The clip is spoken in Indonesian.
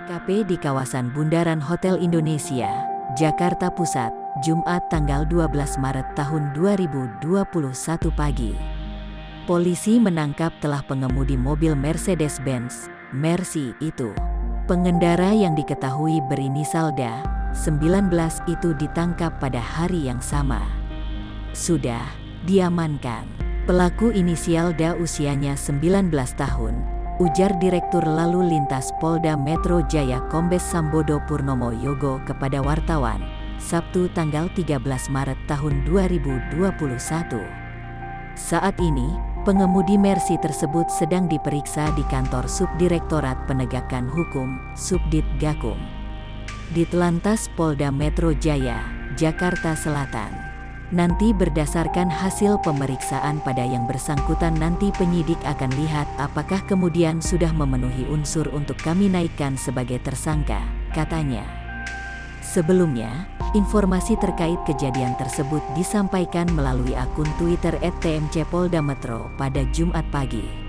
TKP di kawasan Bundaran Hotel Indonesia, Jakarta Pusat, Jumat tanggal 12 Maret tahun 2021 pagi. Polisi menangkap telah pengemudi mobil Mercedes-Benz, Mercy itu. Pengendara yang diketahui berinisial DA, 19 itu ditangkap pada hari yang sama. Sudah diamankan. Pelaku inisial DA usianya 19 tahun. Ujar Direktur Lalu Lintas Polda Metro Jaya Kombes Sambodo Purnomo Yogo kepada wartawan, Sabtu tanggal 13 Maret tahun 2021. Saat ini, pengemudi Mercy tersebut sedang diperiksa di kantor Subdirektorat Penegakan Hukum, Subdit Gakum, Ditlantas Polda Metro Jaya, Jakarta Selatan. Nanti berdasarkan hasil pemeriksaan pada yang bersangkutan nanti penyidik akan lihat apakah kemudian sudah memenuhi unsur untuk kami naikkan sebagai tersangka, katanya. Sebelumnya, informasi terkait kejadian tersebut disampaikan melalui akun Twitter @tmc Polda Metro pada Jumat pagi.